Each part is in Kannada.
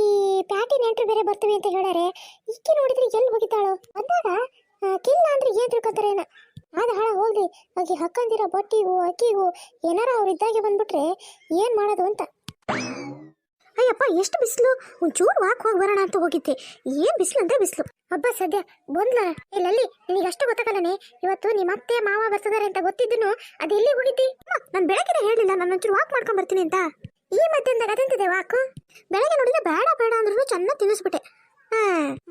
ಈ ಪ್ಯಾಟಿ ನೆಂಟರು ಬೇರೆ ಬರ್ತವೆ ಅಂತ ಹೇಳ್ಯಾರೆ. ಈಕೆ ನೋಡಿದ್ರೆ ಎಲ್ಲಿ ಹೋಗಿದ್ದಾಳೋ ಬಂದಾಗ ಕಿಲ್ಲ ಅಂದ್ರೆ ಏನ್ ತಿಳ್ಕೊತಾರೇನ. ಆದ ಹಾಳ ಹೋಗ್ಲಿ, ಆಕೆ ಹಕ್ಕಂದಿರೋ ಬಟ್ಟಿಗೂ ಅಕ್ಕಿಗೂ ಏನಾರ ಅವ್ರು ಇದ್ದಾಗೆ ಬಂದ್ಬಿಟ್ರೆ ಏನ್ ಮಾಡೋದು ಅಂತ. ಅಯ್ಯಪ್ಪ ಎಷ್ಟು ಬಿಸಿಲು, ಒಂಚೂರು ವಾಕ್ ಹೋಗಿ ಬರೋಣ ಅಂತ ಹೋಗಿದ್ದೆ. ಏನ್ ಬಿಸಿಲು ಅಂದ್ರೆ ಬಿಸಿಲು. ಹಬ್ಬ ಸದ್ಯ ಬಂದ್ಲ ಇಲ್ಲಲ್ಲಿ. ನಿನಗೆ ಅಷ್ಟು ಗೊತ್ತಾಗಲ್ಲನೆ, ಇವತ್ತು ನಿಮ್ಮ ಅತ್ತೆ ಮಾವ ಬರ್ತಿದಾರೆ ಅಂತ ಗೊತ್ತಿದ್ದನು ಅದು ಎಲ್ಲಿ ಹೋಗಿದ್ದಿ? ನಾನು ಬೆಳಗ್ಗೆ ಹೇಳಿಲ್ಲ ನಾನು ಒಂಚೂರು ವಾಕ್ ಮಾಡ್ಕೊಂಡ್ ಬರ್ತೀನಿ ಅಂತ. ಈ ಮಧ್ಯಾಹ್ನದಾಗ ಅದಂತಿದೆ ವಾಕು. ಬೆಳಗ್ಗೆ ನೋಡಿದ್ರೆ ಬೇಡ ಬೇಡ ಅಂದ್ರೂ ಚೆನ್ನಾಗಿ ತಿನ್ನಿಸ್ಬಿಟ್ಟೆ.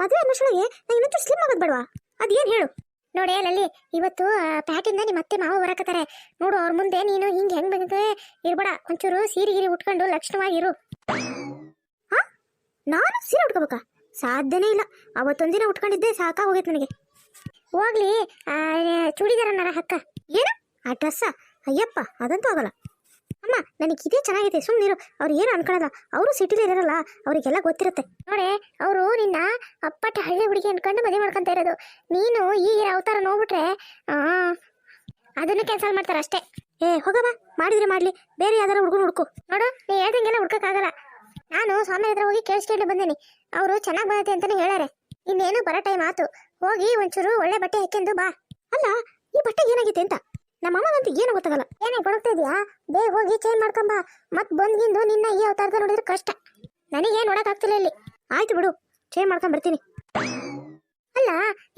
ಮದುವೆ ಅನ್ನೋಷ್ಟೊಳಗೆ ನಾನು ಇನ್ನೊಂಚೂರು ಸ್ಲಿಮ್ ಆಗೋದು ಬೇಡವಾ? ಅದೇನು ಹೇಳು ನೋಡಿ. ಲಲ್ಲಿ ಇವತ್ತು ಪ್ಯಾಟಿಂದ ನಿಮ್ಮ ಅತ್ತೆ ಮಾವ ಬರಕತ್ತಾರೆ ನೋಡು. ಅವ್ರ ಮುಂದೆ ನೀನು ಹಿಂಗೆ ಹೆಂಗ್ ಬಂದ್ರೆ ಇರ್ಬೇಡ. ಒಂಚೂರು ಸೀರೆಗಿರಿ ಉಟ್ಕೊಂಡು ಲಕ್ಷಣವಾಗಿರು. ಹಾ, ನಾನು ಸೀರೆ ಉಟ್ಕೋಬೇಕಾ? ಸಾಧ್ಯನೇ ಇಲ್ಲ. ಅವತ್ತೊಂದಿನ ಉಟ್ಕೊಂಡಿದ್ದೆ ಸಾಕಾಗೋಗೈತೆ ನನಗೆ. ಹೋಗ್ಲಿ, ಚೂಡಿದಾರನ್ನಾರ ಹಕ್ಕ. ಏನು ಆ ಡ್ರೆಸ್ಸ? ಅಯ್ಯಪ್ಪ ಅದಂತೂ ಆಗಲ್ಲ ಅಮ್ಮ. ನನಗೆ ಇದೇ ಚೆನ್ನಾಗಿದೆ, ಸುಮ್ಮನಿರು. ಅವ್ರು ಏನು ಅನ್ಕೊಳ್ಳಲ್ಲ, ಅವರು ಸಿಟಿಲಿ ಇರಲ್ಲ, ಅವರಿಗೆಲ್ಲ ಗೊತ್ತಿರುತ್ತೆ. ನೋಡಿ, ಅವರು ನಿನ್ನ ಅಪ್ಪಟ ಹಳ್ಳಿ ಹುಡುಗಿ ಅನ್ಕೊಂಡು ಮದುವೆ ಮಾಡ್ಕೊಂತ ಇರೋದು. ನೀನು ಈಗಿನ ಅವತಾರ ನೋಡ್ಬಿಟ್ರೆ ಅದನ್ನು ಕ್ಯಾನ್ಸಲ್ ಮಾಡ್ತಾರೆ ಅಷ್ಟೇ. ಹೋಗಮ್ಮ, ಮಾಡಿದ್ರೆ ಮಾಡ್ಲಿ, ಬೇರೆ ಯಾವ್ದಾರ ಹುಡುಗನ ಹುಡುಕು. ನೋಡು, ನೀ ಹೇಳ್ದಂಗೆಲ್ಲ ಹುಡ್ಕೋಕ್ಕಾಗಲ್ಲ. ನಾನು ಸ್ವಾಮಿ ಹತ್ರ ಹೋಗಿ ಕೇಳಿಸ್ಕೊಂಡು ಬಂದೇನಿ. ಅವರು ಚೆನ್ನಾಗಿ ಬರುತ್ತೆ ಅಂತಾನೆ ಹೇಳ್ಯಾರೆ. ಇನ್ನೇನು ಬರೋ ಟೈಮ್ ಆತು. ಹೋಗಿ ಒಂಚೂರು ಒಳ್ಳೆ ಬಟ್ಟೆ ಹಾಕ್ಯಂದು ಬಾ. ಅಲ್ಲ, ಈ ಬಟ್ಟೆ ಏನಾಗಿದೆ ಅಂತ ನಮ್ಮ ಅಮ್ಮಗಂತೂ ಏನು ಗೊತ್ತಾಗಲ್ಲ. ಏನೇ ಕೊಡುತ್ತಾ ಇದೆಯಾ? ಬೇಗ ಹೋಗಿ ಚೇಂಜ್ ಮಾಡ್ಕೊಂಬ. ಮತ್ ಬಂದ್ಗಿಂದು ನಿನ್ನ ಈ ಅವತಾರದ ನೋಡಿದ್ರೆ ಕಷ್ಟ. ನನಗೆ ನೋಡಕ್ ಆಗ್ತಿಲ್ಲ ಇಲ್ಲಿ. ಆಯ್ತು ಬಿಡು, ಚೇಂಜ್ ಮಾಡ್ಕೊಂಡ್ ಬರ್ತೀನಿ. ಅಲ್ಲ,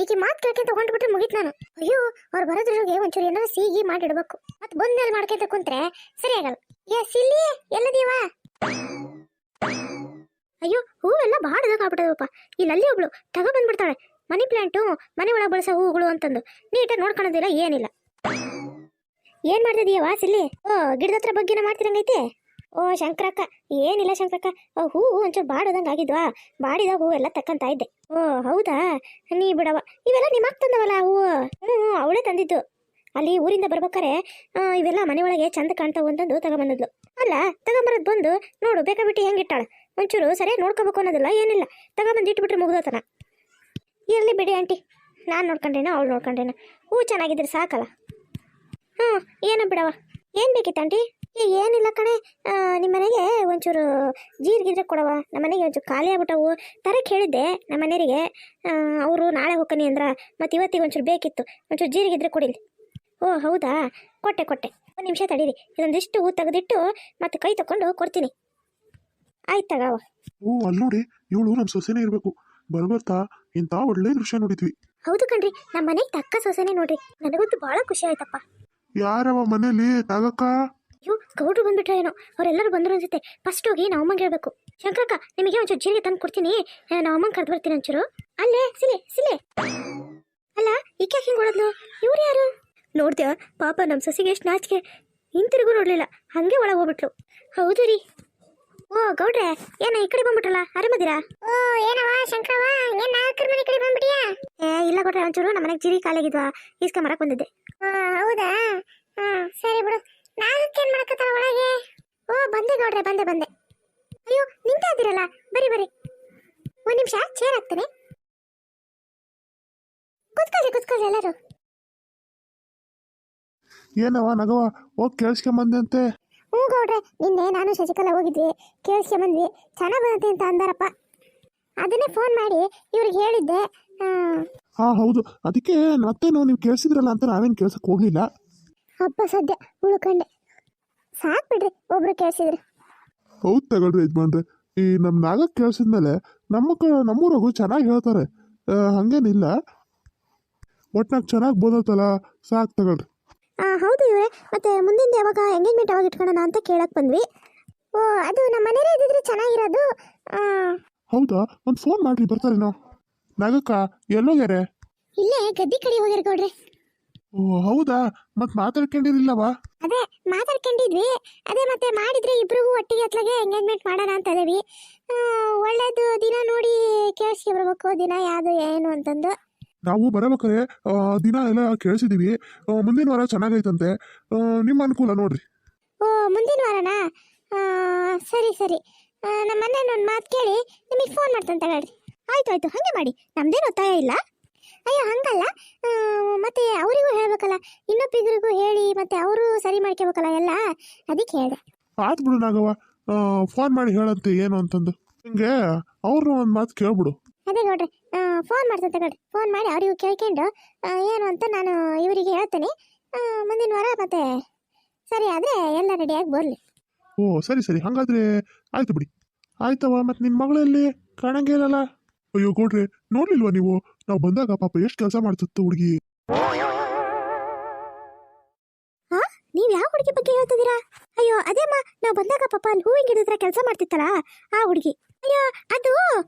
ಈಕೆ ಮಾತು ಕೇಳ್ಕೊಂತ ಹೊಂಟ್ಬಿಟ್ರೆ ಮುಗಿತ್ ನಾನು. ಅಯ್ಯೋ, ಅವ್ರು ಬರೋದ್ರೊಳಗೆ ಒಂಚೂರು ಏನಾದ್ರು ಸಿಹಿ ಮಾಡಿಡ್ಬೇಕು. ಮತ್ ಬಂದ್ಮೇಲೆ ಮಾಡ್ಕೊಂತ ಕುಂತ್ರೆ ಸರಿ ಆಗಲ್ಲ. ಇಲ್ಲಿ ಎಲ್ಲದೀವಾ? ಅಯ್ಯೋ, ಹೂವೆಲ್ಲ ಬಹಳ ಆಗ್ಬಿಟ್ಟದಪ್ಪ. ಇಲ್ಲಿ ಒಬ್ಳು ತಗ ಬಂದ್ಬಿಡ್ತಾಳೆ. ಮನಿ ಪ್ಲಾಂಟು ಮನೆ ಒಳಗೆ ಬಳಸೋ ಹೂಗಳು ಅಂತಂದು ನೀಟಾಗಿ ನೋಡ್ಕೊಳೋದಿಲ್ಲ, ಏನಿಲ್ಲ. ಏನ್ ಮಾಡ್ತಿದೀಯವಾ ಸಿಲ್ಲಿ? ಓ, ಗಿಡದ ಹತ್ರ ಬಗ್ಗಿನ ಮಾಡ್ತಿರಂಗೈತೆ. ಓ ಶಂಕರಕ್ಕ, ಏನಿಲ್ಲ ಶಂಕರಕ್ಕ, ಹೂವು ಒಂಚೂರು ಬಾಡೋದಂಗೆ ಆಗಿದ್ವಾ, ಬಾಡಿದಾಗ ಹೂವೆಲ್ಲ ತಕ್ಕಂತ ಇದ್ದೆ. ಓ ಹೌದಾ, ನೀ ಬಿಡವ, ಇವೆಲ್ಲ ನಿಮ್ಮ ಅಕ್ಕ ತಂದವಲ್ಲ ಹೂವು? ಅವಳೇ ತಂದಿದ್ದು. ಅಲ್ಲಿ ಊರಿಂದ ಬರ್ಬೇಕಾರೆ ಇವೆಲ್ಲ ಮನೆ ಒಳಗೆ ಚಂದ ಕಾಣ್ತಾವು ಅಂತಂದು ತಗೊಂಬಂದದ್ಲು. ಅಲ್ಲ, ತಗೊಂಬರೋದು ಬಂದು ನೋಡು ಬೇಕಾಬಿಟ್ಟು ಹೆಂಗಿಟ್ಟಾಳ. ಒಂಚೂರು ಸರಿಯಾಗಿ ನೋಡ್ಕೋಬೇಕು ಅನ್ನೋದಿಲ್ಲ, ಏನಿಲ್ಲ. ತಗೊಂಬಂದು ಇಟ್ಬಿಟ್ರೆ ಮುಗ್ದೋತನ. ಇರಲಿ ಬಿಡಿ ಆಂಟಿ, ನಾನು ನೋಡ್ಕೊಂಡೇನ ಅವಳು ನೋಡ್ಕೊಂಡೇನ, ಹೂ ಚೆನ್ನಾಗಿದ್ರೆ ಸಾಕಲ್ಲ. ಏನೋ ಬಿಡವ. ಏನು ಬೇಕಿತ್ತು ಆಂಟಿ? ಏನಿಲ್ಲ ಕಣೆ, ನಿಮ್ಮ ಮನೆಗೆ ಒಂಚೂರು ಜೀರಿಗಿದ್ರೆ ಕೊಡವ. ನಮ್ಮ ಮನೆಗೆ ಒಂಚೂರು ಖಾಲಿ ಆಗ್ಬಿಟ್ಟವು. ತರಕ್ಕೆ ಹೇಳಿದ್ದೆ ನಮ್ಮ ಮನೆಯವರಿಗೆ, ಅವರು ನಾಳೆ ಹೋಗ್ತೀನಿ ಅಂದ್ರ. ಮತ್ತು ಇವತ್ತಿಗೆ ಒಂಚೂರು ಬೇಕಿತ್ತು, ಒಂಚೂರು ಜೀರಿಗಿದ್ರೆ ಕೊಡಿಲಿ. ಓ ಹೌದಾ, ಕೊಟ್ಟೆ. ಒಂದು ನಿಮಿಷ ತಡೀರಿ, ಇದೊಂದಿಷ್ಟು ಹೂ ತೆಗೆದಿಟ್ಟು ಮತ್ತೆ ಕೈ ತಗೊಂಡು ಕೊಡ್ತೀನಿ. ಆಯ್ತು ತಗವ. ಓ ಅಲ್ಲಿ ನೋಡಿ, ಇವಳು ನಮ್ಮ ಸೊಸೆನೇ ಇರಬೇಕು. ಬರ್ಬರ್ತಾ ಇಂಥ ಒಳ್ಳೆ ದೃಶ್ಯ ನೋಡಿದ್ವಿ. ಹೌದು ಕಣ್ರಿ, ನಮ್ಮ ಮನೆಗೆ ತಕ್ಕ ಸೊಸೆನೇ ನೋಡ್ರಿ. ನನಗಂತೂ ಭಾಳ ಖುಷಿ ಆಯ್ತಪ್ಪ. ಯಾರವ ಮನೇಲಿ? ನಾಗಕ್ಕ? ಅಯ್ಯೋ, ಗೌಡ್ರು ಬಂದ್ಬಿಟ್ರೆ ಏನೋ. ಅವರೆಲ್ಲರೂ ಬಂದರು ಅನ್ಸುತ್ತೆ. ಫಸ್ಟ್ ಹೋಗಿ ನಾವು ಅಮ್ಮಂಗೆ ಹೇಳ್ಬೇಕು. ಶಂಕರಕ್ಕ, ನಿಮಗೆ ಒಂಚೂರು ಜೀರಿಗೆ ತಂದು ಕೊಡ್ತೀನಿ, ನಾವು ಅಮ್ಮಂಗೆ ಕರೆದು ಬರ್ತೀನಿ ಒಂಚೂರು. ಅಲ್ಲೇ ಸಿಲೆ. ಅಲ್ಲ, ಈಕೆ ಹಿಂಗೆ ಹೊಳದ್ಲು? ಇವ್ರು ಯಾರು? ನೋಡ್ತೀಯ ಪಾಪ, ನಮ್ಮ ಸೊಸೆಗೆ ಎಷ್ಟು ನಾಚಿಕೆ. ಹಿಂತಿರುಗೂ ನೋಡ್ಲಿಲ್ಲ, ಹಂಗೆ ಒಳಗೆ ಹೋಗ್ಬಿಟ್ಲು. ಹೌದು ರೀ. ಓ ಗೌಡ್ರೆ, ಏನ ಈ ಕಡೆ ಬಂದ್ಬಿಟ್ರಲ್ಲ, ಆರಾಮದಿರಾ? ಓ ಏನವ ಶಂಕರವ, ಏನ್ ನಾಲ್ಕರ ಮನೆ ಕಡೆ ಬಂದ್ಬಿಟ್ಟಿಯಾ? ಇಲ್ಲ ಗೌಡ್ರೆ, ಒಂಚೂರು ನಮ್ಮ ಮನೆಗೆ ಜೀರಿಗೆ ಖಾಲಿಯಾಗಿದ್ವಾ, ಈಸ್ಕೊಂಬರಕ್ಕೆ ಬಂದಿದ್ದೆ. ಹೌದಾ, ಸರಿ ಬಿಡು. ನಾಲ್ಕೇನ್ ಮಾಡಕತ್ತಾರ ಒಳಗೆ? ಓ ಬಂದೆ ಗೌಡ್ರೆ, ಬಂದೆ. ಅಯ್ಯೋ, ನಿಂತ ಇದ್ದೀರಲ್ಲ, ಬರಿ. ಒಂದ್ ನಿಮಿಷ ಚೇರ್ ಹಾಕ್ತೇನೆ, ಕುತ್ಕೊಳ್ಳಿ ಎಲ್ಲರೂ. ಏನವ ನಗವ, ಹೋಗಿ ಕೇಳಿಸ್ಕೊಂಬಂದೆ ಅಂತೆ? ಹ್ಞೂ ಗೌಡ್ರೆ, ನಿನ್ನೆ ನಾನು ಶಶಿಕಲಾ ಹೋಗಿದ್ವಿ, ಕೇಳಿಸ್ಕೊಂಬಂದ್ವಿ. ಚೆನ್ನಾಗಿ ಬರುತ್ತೆ ಅಂತ ಅಂದಾರಪ್ಪ. ಅದನ್ನೇ ಫೋನ್ ಮಾಡಿ ಇವ್ರಿಗೆ ಹೇಳಿದ್ದೆ. ಹೌದು, ಅದಕ್ಕೆ ಮತ್ತೇನು ನೀವು ಕೇಳಿಸಿದ್ರಲ್ಲ ಅಂತ ನಾವೇನು ಕೇಳ್ಸಕ್ಕೆ ಹೋಗಲಿಲ್ಲ. ಹಬ್ಬ ಸದ್ಯ ಉಳ್ಕೊಂಡೆ, ಸಾಕು ಬಿಡ್ರಿ ಒಬ್ರು ಕೇಳಿಸಿದ್ರಿ. ಹೌದು ತಗೊಳ್ರಿ ಯಜಮಾನ್ರೆ, ಈ ನಮ್ಮ ನಾಗಕ್ಕೆ ಕೇಳಿಸಿದ್ಮೇಲೆ ನಮ್ಮೂರಾಗು ಚೆನ್ನಾಗಿ ಹೇಳ್ತಾರೆ, ಹಂಗೇನಿಲ್ಲ. ಒಟ್ನಾಗ ಚೆನ್ನಾಗಿ ಬೋದತ್ತಲ್ಲ, ಸಾಕು ತಗೊಳ್ರಿ. ಹೌದು ಇವರೇ, ಮತ್ತೆ ಮುಂದಿನ ಯಾವಾಗ ಎಂಗೇಜ್ಮೆಂಟ್ ಯಾವಾಗ ಇಟ್ಕೊಳ್ಳೋಣ ಅಂತ ಕೇಳಕ್ಕೆ ಬಂದ್ವಿ. ಓ ಅದು ನಮ್ಮ ಮನೇಲೇ ಇದ್ದಿದ್ರೆ ಚೆನ್ನಾಗಿರೋದು. ಹೌದಾ, ಒಂದು ಫೋನ್ ಮಾಡ್ರಿ, ಬರ್ತಾರೇನೋ. ನಾಗಕ್ಕ ಎಲ್ಲೋಗ್ಯಾರೆ? ಇಲ್ಲೇ ಗದ್ದಿ ಕಡೆ ಹೋಗ್ಯಾರ ಗೌಡ್ರೆ. ಓ ಹೌದಾ, ಮತ್ತೆ ಮಾತಾಡ್ಕೊಂಡಿರಿಲ್ಲವಾ? ಅದೇ ಮಾತಾಡ್ಕೊಂಡಿದ್ವಿ, ಅದೇ ಮತ್ತೆ ಮಾಡಿದ್ರೆ ಇಬ್ರಿಗೂ ಒಟ್ಟಿಗೆ ಅತ್ಲಾಗೆ ಎಂಗೇಜ್ಮೆಂಟ್ ಮಾಡೋಣ ಅಂತ ಇದೀವಿ. ಒಳ್ಳೇದು ದಿನ ನೋಡಿ ಕೇಳಿಸ್ಕೆ ಬರ್ಬೇಕು, ದಿನ ಯಾವುದು ಏನು ಅಂತಂದು. ನಾವು ಬರಬೇಕಾರೆ ದಿನ ಎಲ್ಲ ಕೇಳಿಸಿದೀವಿ. ಮುಂದಿನ ವಾರ ಚೆನ್ನಾಗೈತಂತೆ, ನಿಮ್ಮ ಅನುಕೂಲ ನೋಡ್ರಿ. ಓ ಮುಂದಿನ ವಾರನಾ? ಸರಿ. ನಮ್ಮ ಮನೇನ ಒಂದು ಮಾತು ಕೇಳಿ ನಿಮಗೆ ಫೋನ್ ಮಾಡ್ತಂತ ಹೇಳ್ರಿ. ಆಯ್ತು, ಹಾಗೆ ಮಾಡಿ, ನಮ್ದೇನು ಒತ್ತಾಯ ಇಲ್ಲ. ಅಯ್ಯೋ ಹಂಗಲ್ಲ, ಮತ್ತೆ ಅವರಿಗೂ ಹೇಳ್ಬೇಕಲ್ಲ, ಇನ್ನೊಬ್ಬಿಗರಿಗೂ ಹೇಳಿ ಮತ್ತೆ ಅವರು ಸರಿ ಮಾಡ್ಕೋಬೇಕಲ್ಲ ಎಲ್ಲ, ಅದಕ್ಕೆ ಹೇಳಿದೆ. ಆಯ್ತು ಬಿಡು ನಾಗವ್ವ, ಫೋನ್ ಮಾಡಿ ಹೇಳಂತೆ ಏನು ಅಂತಂದು. ಹಿಂಗೆ ಅವ್ರನ್ನ ಒಂದು ಮಾತು ಕೇಳ್ಬಿಡು. ಅದೇ ಗೌಡ್ರೆ, ಫೋನ್ ಮಾಡ್ತೇನೆ ತಗೊಳ್ರಿ. ಫೋನ್ ಮಾಡಿ ಅವ್ರಿಗೂ ಕೇಳ್ಕೊಂಡು ಏನು ಅಂತ ನಾನು ಇವರಿಗೆ ಹೇಳ್ತೇನೆ. ಮುಂದಿನ ವಾರ ಮತ್ತೆ ಸರಿ ಆದರೆ ಎಲ್ಲ ರೆಡಿಯಾಗಿ ಬರಲಿ. ಓ ಸರಿ ಸರಿ, ಹಂಗಾದ್ರೆ ಆಯ್ತು ಬಿಡಿ. ಆಯ್ತವ, ಮತ್ತು ನಿನ್ನ ಮಗಳಲ್ಲಿ ಕಾಣಂಗೇ ಇಲ್ಲಲ್ಲ? ಅಯ್ಯೋ ಗೌಡ್ರೆ, ನೋಡ್ಲಿಲ್ವಾ ನೀವು? ನಾವು ಬಂದಾಗ ಪಾಪ ಎಷ್ಟು ಕೆಲಸ ಮಾಡ್ತಿತ್ತು ಹುಡುಗಿ. ನೀವು ಯಾವ ಹುಡುಗಿ ಬಗ್ಗೆ ಹೇಳ್ತಿದ್ದೀರಾ? ಅಯ್ಯೋ ಅದೇಮ್ಮ, ನಾವು ಬಂದಾಗ ಪಾಪ ಅಲ್ಲಿ ಹೂವಿನ ಗಿಡದ ಕೆಲಸ ಮಾಡ್ತಿತ್ತಲ್ಲ ಆ ಹುಡುಗಿ. ಅಯ್ಯೋ ಅದು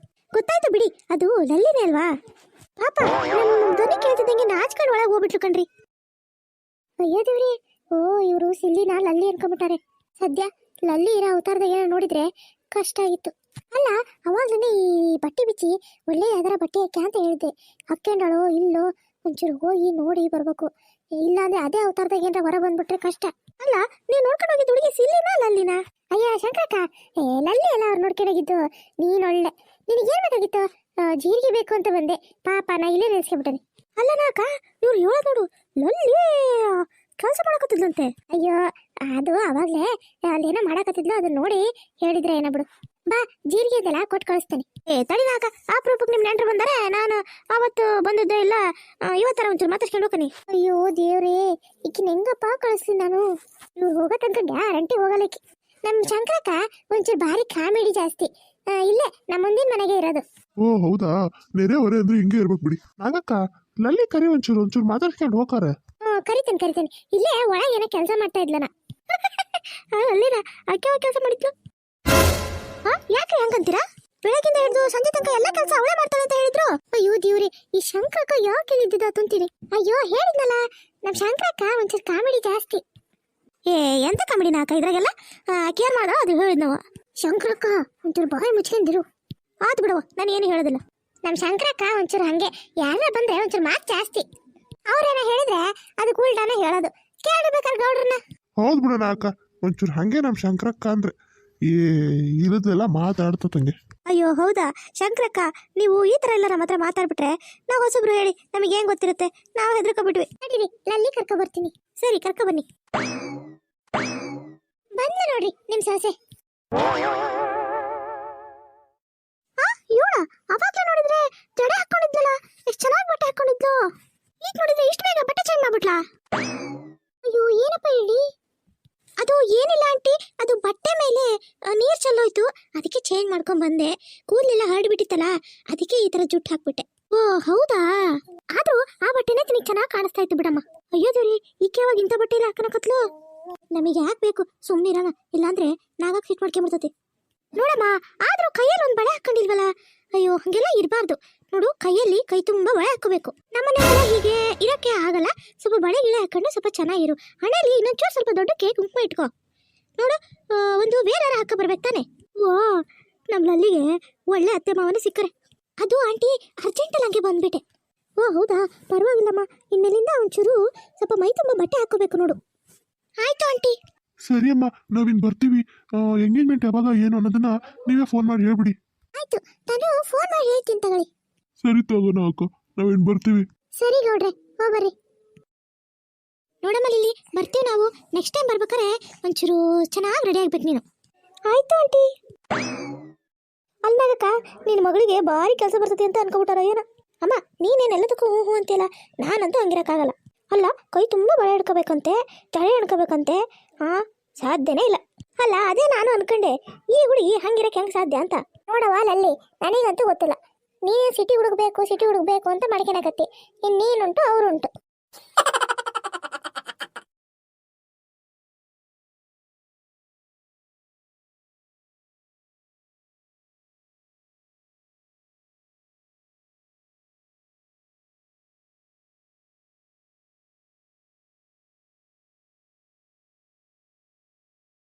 ಗೊತ್ತಾಯ್ತು ಬಿಡಿ, ಅದು ಲಲ್ಲಿನೇ ಅಲ್ವಾ? ಪಾಪ ನಮ್ಮ ಧ್ವನಿ ಕೇಳ್ತಿದ್ದಂಗೆ ನಾಚ್ಕೊಂಡು ಒಳಗೆ ಹೋಗ್ಬಿಟ್ರು ಕಣ್ರಿ. ಅಯ್ಯೋ ದೇವ್ರಿ, ಓ ಇವರು ಸಿಲ್ಲಿನ ಲಲ್ಲಿ ಅನ್ಕೊಂಡ್ಬಿಟ್ಟಾರೆ. ಸದ್ಯ ಲಲ್ಲಿ ಇರೋ ಅವತಾರದಾಗ ಏನೋ ನೋಡಿದ್ರೆ ಕಷ್ಟ ಆಗಿತ್ತು. ಅಲ್ಲ, ಅವಾಗಲೇ ಈ ಬಟ್ಟೆ ಬಿಚ್ಚಿ ಒಳ್ಳೆ ಯಾವ್ದಾರ ಬಟ್ಟೆ ಹಾಕಿ ಅಂತ ಹೇಳಿದ್ದೆ. ಹಾಕ್ಕೊಂಡಳೋ ಇಲ್ಲೋ ಒಂಚೂರು ಹೋಗಿ ನೋಡಿ ಬರ್ಬೇಕು. ಇಲ್ಲಾಂದ್ರೆ ಅದೇ ಅವತಾರದಾಗ ಏನಾರ ಹೊರ ಬಂದ್ಬಿಟ್ರೆ ಕಷ್ಟ. ಅಲ್ಲ, ನೀವು ನೋಡ್ಕೊಂಡು ಹೋಗಿದ್ದು ಹುಡುಗಿ ಸಿಲ್ಲಿನ ಲಲ್ಲಿನ? ಅಯ್ಯ ಶಂಕರಕ್ಕ, ಲಲ್ಲಿ ಅಲ್ಲ ಅವ್ರು ನೋಡ್ಕೊಂಡೋಗಿದ್ದು. ನೀನೊಳ್ಳೆ, ನಿನಗೇನು ಬೇಕಾಗಿತ್ತು? ಜೀರಿಗೆ ಬೇಕು ಅಂತ ಬಂದೆ. ಪಾಪ ನಾ ಇಲ್ಲೇ ನೆನೆಸ್ಕೊಂಡ್ಬಿಟ್ಟೆ. ಅಲ್ಲ ನಾಕ, ಇವ್ರು ಹೇಳೋದು ನೋಡು, ಲಲ್ಲಿ ಕೆಲಸ ಮಾಡಕತ್ತಿದ್ಲಂತೆ. ಅಯ್ಯೋ ಅದು ಅವಾಗಲೇ ಅಲ್ಲೇನೋ ಮಾಡಕತ್ತಿದ್ಲು, ಅದನ್ನ ನೋಡಿ ಹೇಳಿದ್ರೆ ಏನೋ ಬಿಡು. ಬಾ, ಜೀರಿಗೆ ಇದೆಲ್ಲ ಕೊಟ್ಟು ಕಳಿಸ್ತೇನೆ. ತಡಿನಾಕ, ಆ ಪ್ರೂಪಕ್ಕೆ ನಿಮ್ಮ ನೆಂಟರು ಬಂದರೆ ನಾನು ಅವತ್ತು ಬಂದದ್ದೇ ಇಲ್ಲ, ಇವತ್ತರ ಒಂಚೂರು ಮಾತಾಡ್ಕೊಂಡು ಹೋಗ್ತೀನಿ. ಅಯ್ಯೋ ದೇವ್ರೇ, ಈಕಿನ ಹೆಂಗಪ್ಪ ಕಳಿಸ್ತೀನಿ ನಾನು? ಇವ್ರು ಹೋಗೋ ತನಕ ಗ್ಯಾರಂಟಿ ಹೋಗಲಿಕ್ಕೆ. ನಮ್ಮ ಶಂಕರಕ್ಕ ಒಂಚೂರು ಭಾರಿ ಕಾಮಿಡಿ ಜಾಸ್ತಿ. ಇಲ್ಲೇ ನಮ್ಮ ಮುಂದಿನ ಮನೆಗೆ ಇರೋದು. ಓ ಹೌದಾ, ನೆರೆಹೊರೆ ಅಂದ್ರೆ ಹಿಂಗೆ ಇರ್ಬೇಕು ಬಿಡಿ. ನಾಗಕ್ಕ, ಲಲ್ಲಿ ಕರಿ ಒಂಚೂರು ಮಾತಾಡ್ಕೊಂಡು ಹೋಗಾರೆ. ಕರಿತೇನೆ. ಇಲ್ಲೇ ಒಳಗೆ ಏನೋ ಕೆಲಸ ಮಾಡ್ತಾ ಇದ್ಲನ. ಅಲ್ಲಿನ ಅಕ್ಕೆ ಕೆಲಸ ಮಾಡಿದ್ಲು. ಯಾಕೆ ಹಂಗಂತೀರಾ? ಬೆಳಗಿಂದ ಹಿಡಿದು ಸಂಜೆ ತನಕ ಎಲ್ಲ ಕೆಲಸ ಅವಳೇ ಮಾಡ್ತಾಳೆ ಅಂತ ಹೇಳಿದ್ರು. ಅಯ್ಯೋ ದೇವ್ರಿ, ಈ ಶಂಕರಕ್ಕ ಯಾಕೆ ಇದ್ದಿದ್ದ ಅಂತೀನಿ. ಅಯ್ಯೋ ಹೇಳಿದ್ನಲ್ಲ, ನಮ್ಮ ಶಂಕರಕ್ಕ ಒಂಚೂರು ಕಾಮಿಡಿ ಜಾಸ್ತಿ. ಎಂತ ಕಾಮಿಡಿ ನಾಕ ಇದ್ರಾಗೆಲ್ಲ ಕೇರ್ ಮಾಡೋ ಅದು ಹೇಳಿದ್ ನಾವು. ಶಂಕರಕ್ಕ ಒಂಚೂರು ಬಾಯಿ ಮುಚ್ಕೊಂಡಿರು. ಆತು ಬಿಡುವ, ನಾನು ಏನು ಹೇಳೋದಿಲ್ಲ. ನಮ್ಮ ಶಂಕರಕ್ಕ ಒಂಚೂರು ಹಂಗೆ, ಯಾರ ಬಂದ್ರೆ ಒಂಚೂರು ಮಾತು ಜಾಸ್ತಿ. ಅವ್ರೇನ ಹೇಳಿದ್ರೆ ಅದು ಕೂಲ್ಡಾನ ಹೇಳೋದು. ಕೇಳಬೇಕಾದ್ರೆ ಗೌಡ್ರನ್ನ. ಹೌದು ಬಿಡೋಣ ಅಕ್ಕ, ಒಂಚೂರು ಹಂಗೆ ನಮ್ಮ ಶಂಕರಕ್ಕ ಅಂದ್ರೆ ಇರೋದೆಲ್ಲ ಮಾತಾಡ್ತಂಗೆ. ಅಯ್ಯೋ ಹೌದಾ ಶಂಕರಕ್ಕ, ನೀವು ಈ ಥರ ಎಲ್ಲ ನಮ್ಮ ಹತ್ರ ಮಾತಾಡ್ಬಿಟ್ರೆ ನಾವು ಹೊಸಬ್ರು ಹೇಳಿ ನಮಗೆ ಏನು ಗೊತ್ತಿರುತ್ತೆ, ನಾವು ಹೆದರ್ಕೊಬಿಟ್ವಿ. ನಡೀರಿ, ಲಲ್ಲಿ ಕರ್ಕೊ ಬರ್ತೀನಿ. ಸರಿ, ಕರ್ಕೊ ಬನ್ನಿ. ಬಂದ ನೋಡ್ರಿ ನಿಮ್ಮ ಸೊಸೆ. ಇವಳ ಅವಾಗಲೇ ನೋಡಿದ್ರೆ ಜಡೆ ಹಾಕೊಂಡಿದ್ಲಲ್ಲ, ಎಷ್ಟು ಚೆನ್ನಾಗಿ ಬಟ್ಟೆ ಹಾಕೊಂಡಿದ್ಲು. ಈಗ ನೋಡಿದ್ರೆ ಇಷ್ಟು ಬೇಗ ಬಟ್ಟೆ ಚೇಂಜ್ ಮಾಡ್ಬಿಟ್ಲಾ? ಅಯ್ಯೋ ಏನಪ್ಪ ಹೇಳಿ? ಅದು ಏನಿಲ್ಲ ಆಂಟಿ, ಅದು ಬಟ್ಟೆ ಮೇಲೆ ನೀರು ಚೆಲ್ಲೋಯ್ತು, ಅದಕ್ಕೆ ಚೇಂಜ್ ಮಾಡ್ಕೊಂಡ್ ಬಂದೆ. ಕೂದಲೆಲ್ಲ ಹರಡ್ಬಿಟ್ಟಿತ್ತಲ್ಲ, ಅದಕ್ಕೆ ಈ ತರ ಜುಟ್ಟು ಹಾಕ್ಬಿಟ್ಟೆ. ಓ ಹೌದಾ? ಆದ್ರೂ ಆ ಬಟ್ಟೆನೇ ನಿನಗೆ ಚೆನ್ನಾಗಿ ಕಾಣಿಸ್ತಾ ಇತ್ತು ಬಿಡಮ್ಮ. ಅಯ್ಯೋ ದೇವ್ರಿ, ಈಕೆ ಯಾವಾಗ ಇಂಥ ಬಟ್ಟೆ ಎಲ್ಲ ಹಾಕನಕತ್ಲು? ನಮಗೆ ಯಾಕೆ ಬೇಕು, ಸುಮ್ಮನಿರೋಣ, ಇಲ್ಲಾಂದ್ರೆ ನಾವಾಗ ಫಿಟ್ ಮಾಡ್ಕೊಂಬರ್ತತಿ. ನೋಡಮ್ಮ, ಆದ್ರೂ ಕೈಯಲ್ಲಿ ಒಂದು ಬಳೆ ಹಾಕೊಂಡಿಲ್ವಲ್ಲ? ಅಯ್ಯೋ ಹಂಗೆಲ್ಲ ಇರಬಾರ್ದು ನೋಡು, ಕೈಯಲ್ಲಿ ಕೈ ತುಂಬ ಬಳೆ ಹಾಕೋಬೇಕು. ನಮ್ಮನೆಲ್ಲ ಹೀಗೆ ಇರೋಕ್ಕೆ ಆಗಲ್ಲ, ಸ್ವಲ್ಪ ಬಳೆ ಗಿಳೆ ಹಾಕೊಂಡು ಸ್ವಲ್ಪ ಚೆನ್ನಾಗಿರು. ಹಣೆಯಲ್ಲಿ ಇನ್ನೊಂಚೂರು ಸ್ವಲ್ಪ ದೊಡ್ಡ ಕುಂಕುಮ ಇಟ್ಕೋ ನೋಡು. ಒಂದು ಬೇರೆ ಹಾಕ ಬರ್ಬೇಕು ತಾನೆ. ಓ ನಮ್ಮ ಲಲ್ಲಿಗೆ ಒಳ್ಳೆ ಅತ್ತೆ ಮಾವನೇ ಸಿಕ್ಕರೆ. ಅದು ಆಂಟಿ ಅರ್ಜೆಂಟಲ್ಲಿ ಹಂಗೆ ಬಂದ್ಬಿಟ್ಟೆ. ಓ ಹೌದಾ, ಪರವಾಗಿಲ್ಲಮ್ಮ, ಇನ್ಮೇಲಿಂದ ಒಂಚೂರು ಸ್ವಲ್ಪ ಮೈ ತುಂಬ ಬಟ್ಟೆ ಹಾಕೋಬೇಕು ನೋಡು. ಆಯ್ತು ಆಂಟಿ. ಸರಿ ಅಮ್ಮ, ನಾವಿನ್ ಬರ್ತೀವಿ. ಎಂಗೇಜ್ಮೆಂಟ್ ಯಾವಾಗ ಏನು ಅನ್ನೋದನ್ನ ನೀವೇ ಫೋನ್ ಮಾಡಿ ಹೇಳ್ಬಿಡಿ. ಆಯ್ತು, ನಾನು ಫೋನ್ ಮಾಡಿ ಹೇಳ್ತೀನಿ ತಗೊಳ್ಳಿ. ಸರಿ ತಗೋಣ ಅಕ್ಕ, ನಾವಿನ್ ಬರ್ತೀವಿ. ಸರಿ ಗೌಡ್ರೆ, ಹೋಗ್ಬರ್ರಿ. ನೋಡಮ್ಮ ಲಿಲ್ಲಿ, ಬರ್ತೀವಿ ನಾವು. ನೆಕ್ಸ್ಟ್ ಟೈಮ್ ಬರ್ಬೇಕಾರೆ ಒಂಚೂರು ಚೆನ್ನಾಗಿ ರೆಡಿ ಆಗ್ಬೇಕು ನೀನು. ಆಯ್ತು ಆಂಟಿ. ಅಲ್ಲಾಗಕ್ಕ, ನಿನ್ನ ಮಗಳಿಗೆ ಭಾರಿ ಕೆಲಸ ಬರ್ತದೆ ಅಂತ ಅನ್ಕೊಬಿಟ್ಟಾರ ಏನ? ಅಮ್ಮ ನೀನೇನೆಲ್ಲದಕ್ಕೂ ಹೂ ಹೂ ಅಂತೀಯಲ್ಲ, ನಾನಂತೂ ಹಂಗಿರಕ್ಕಾಗಲ್ಲ. ಅಲ್ಲ, ಕೈ ತುಂಬ ಬಳೆ ಹಿಡ್ಕೋಬೇಕಂತೆ, ತಲೆ ಹಿಡ್ಕೋಬೇಕಂತೆ. ಸಾಧ್ಯನೇ ಇಲ್ಲ. ಅಲ್ಲ ಅದೇ ನಾನು ಅನ್ಕೊಂಡೆ, ಈ ಹುಡುಗಿ ಹಂಗಿರಕ್ಕೆ ಹೆಂಗೆ ಸಾಧ್ಯ ಅಂತ. ನೋಡವ ಲಲ್ಲಿ, ನನಗಂತೂ ಗೊತ್ತಿಲ್ಲ. ನೀನೇ ಸಿಟಿ ಹುಡುಗಬೇಕು ಅಂತ ಮಾಡ್ಕೊಳಕತ್ತಿ. ಇನ್ನೇನುಂಟು ಅವರುಂಟು.